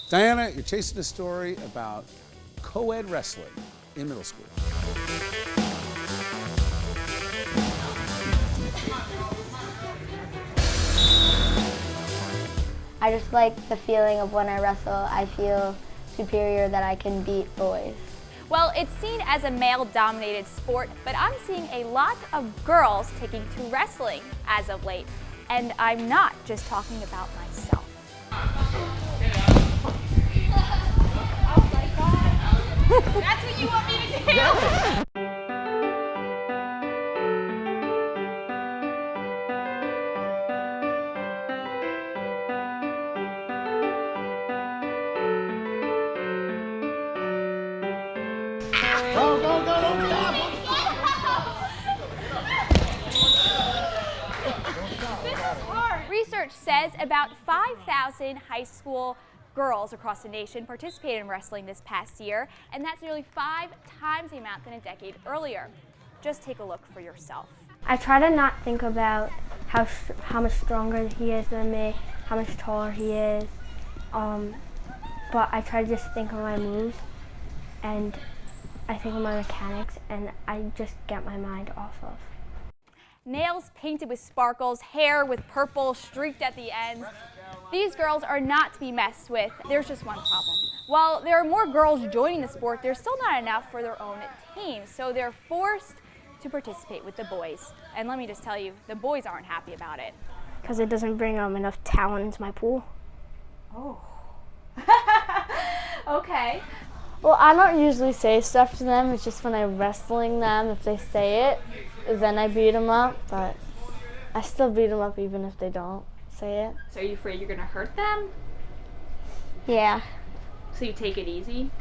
Diana, you're chasing a story about co-ed wrestling in middle school. I just like the feeling of when I wrestle. I feel superior that I can beat boys. Well, it's seen as a male-dominated sport, but I'm seeing a lot of girls taking to wrestling as of late. And I'm not just talking about myself. Oh my God. That's what you want me to do? Go, go, go, don't stop! Research says about 5,000 high school girls across the nation participated in wrestling this past year, and that's nearly 5 times the amount than a decade earlier. Just take a look for yourself. I try to not think about how much stronger he is than me, how much taller he is, but I try to just think of my moves, and I think of my mechanics, and I just get my mind off of. Nails painted with sparkles, hair with purple streaked at the ends. These girls are not to be messed with. There's just one problem. While there are more girls joining the sport, there's still not enough for their own teams, so they're forced to participate with the boys. And let me just tell you, the boys aren't happy about it. Because it doesn't bring enough talent into my pool. Oh. Okay. Well, I don't usually say stuff to them. It's just when I'm wrestling them, if they say it, then I beat them up. But I still beat them up even if they don't say it. So are you afraid you're gonna hurt them? Yeah. So you take it easy?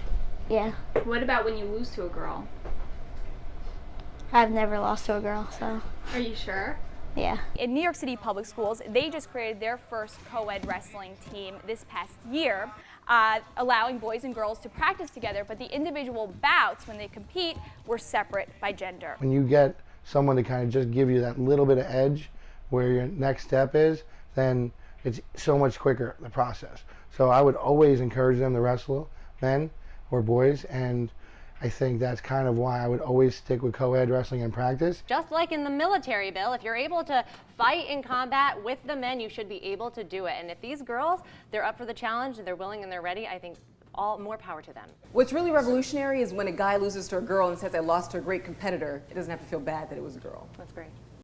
Yeah. What about when you lose to a girl? I've never lost to a girl, so Are you sure? yeah. In New York City Public Schools, they just created their first co-ed wrestling team this past year, allowing boys and girls to practice together, but the individual bouts when they compete were separate by gender. When you get someone to kind of just give you that little bit of edge where your next step is, then it's so much quicker, the process. So I would always encourage them to wrestle, men or boys, and I think that's kind of why I would always stick with co-ed wrestling in practice. Just like in the military, Bill, if you're able to fight in combat with the men, you should be able to do it. And if these girls, they're up for the challenge and they're willing and they're ready, I think all more power to them. What's really revolutionary is when a guy loses to a girl and says, I lost to a great competitor, it doesn't have to feel bad that it was a girl. That's great.